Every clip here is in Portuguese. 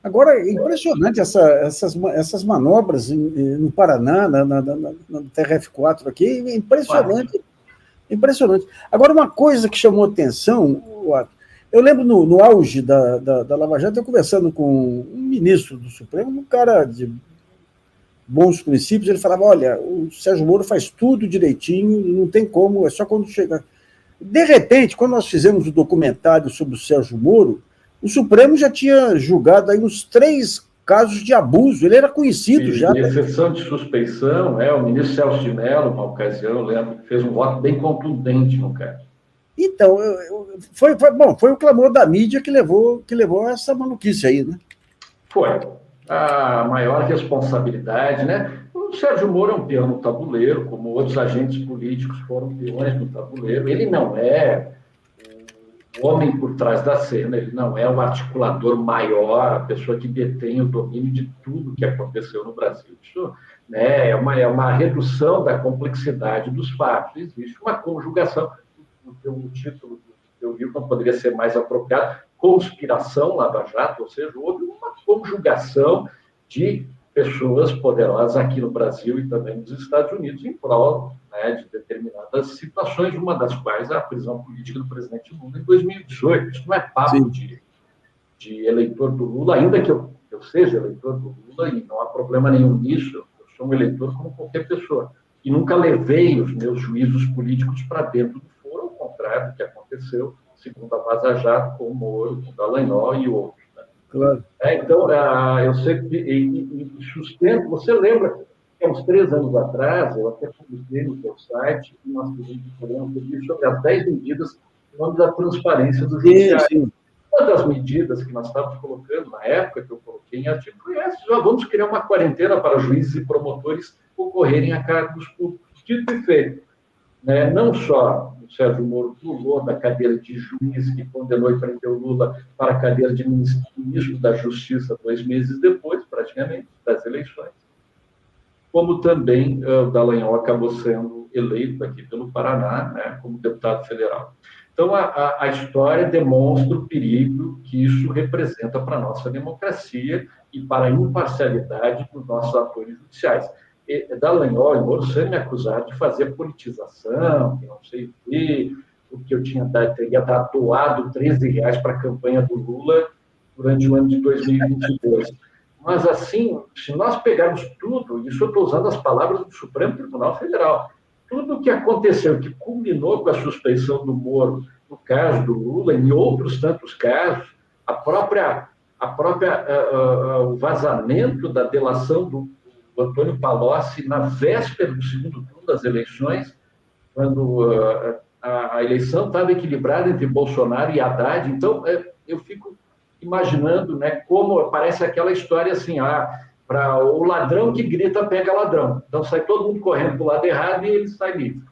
Agora, é impressionante essas manobras no Paraná, na TRF4 aqui, é impressionante. Impressionante. Agora, uma coisa que chamou atenção, eu lembro no auge da Lava Jato, eu conversando com um ministro do Supremo, um cara de bons princípios, ele falava, olha, o Sérgio Moro faz tudo direitinho, não tem como, é só quando chegar. De repente, quando nós fizemos o documentário sobre o Sérgio Moro, o Supremo já tinha julgado aí uns 3 casos de abuso, ele era conhecido já. Em exceção de suspeição, o ministro Celso de Mello, uma ocasião, eu lembro, que fez um voto bem contundente no caso. Então, foi o clamor da mídia que levou a essa maluquice aí, né? Foi. A maior responsabilidade, né? O Sérgio Moro é um peão no tabuleiro, como outros agentes políticos foram peões no tabuleiro. Ele não é o homem por trás da cena, ele não é o articulador maior, a pessoa que detém o domínio de tudo que aconteceu no Brasil. Isso, né, é uma redução da complexidade dos fatos. Existe uma conjugação. O título do seu livro não poderia ser mais apropriado, Conspiração Lava Jato, ou seja, houve uma conjugação de pessoas poderosas aqui no Brasil e também nos Estados Unidos em prol, né, de determinadas situações, uma das quais a prisão política do presidente Lula em 2018. Isso não é papo de eleitor do Lula, ainda que eu seja eleitor do Lula, e não há problema nenhum nisso, eu sou um eleitor como qualquer pessoa, e nunca levei os meus juízos políticos para dentro do foro, ao contrário do que aconteceu, segundo a Vaza Jato, com o Moro, com o Dallagnol e outros. Né? Claro. Então, eu sei que sustento, você lembra que há uns 3 anos atrás, eu até publiquei no seu site, que nós fizemos um programa sobre as 10 medidas em nome da transparência do judiciário. Sim. Uma das medidas que nós estávamos colocando, na época que eu coloquei em artigo, foi essa: já vamos criar uma quarentena para juízes e promotores concorrerem a cargos públicos. Dito e feito. Né? Não só o Sérgio Moro pulou da cadeira de juiz que condenou e prendeu Lula para a cadeira de ministro da Justiça 2 meses depois, praticamente, das eleições, como também o Dallagnol acabou sendo eleito aqui pelo Paraná, né, como deputado federal. Então, a história demonstra o perigo que isso representa para a nossa democracia e para a imparcialidade dos nossos atores judiciais. Dallagnol e Moro sendo me acusados de fazer politização, que não sei o quê, porque eu teria doado R$13 para a campanha do Lula durante o ano de 2022. Mas, assim, se nós pegarmos tudo, isso eu estou usando as palavras do Supremo Tribunal Federal, tudo o que aconteceu, que culminou com a suspeição do Moro, no caso do Lula, em outros tantos casos, o vazamento da delação do Antônio Palocci na véspera do segundo turno das eleições, quando a eleição estava equilibrada entre Bolsonaro e Haddad. Então, eu fico imaginando, né, como parece aquela história assim, para o ladrão que grita pega ladrão. Então, sai todo mundo correndo para o lado errado e ele sai livre.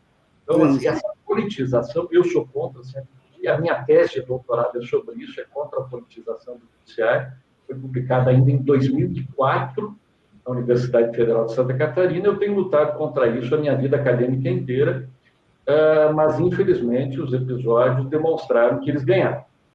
Então, assim, essa politização, eu sou contra, sempre, e a minha tese de doutorado é sobre isso, é contra a politização do judiciário. Foi publicada ainda em 2004, na Universidade Federal de Santa Catarina. Eu tenho lutado contra isso a minha vida acadêmica inteira, mas, infelizmente, os episódios demonstraram que eles ganharam.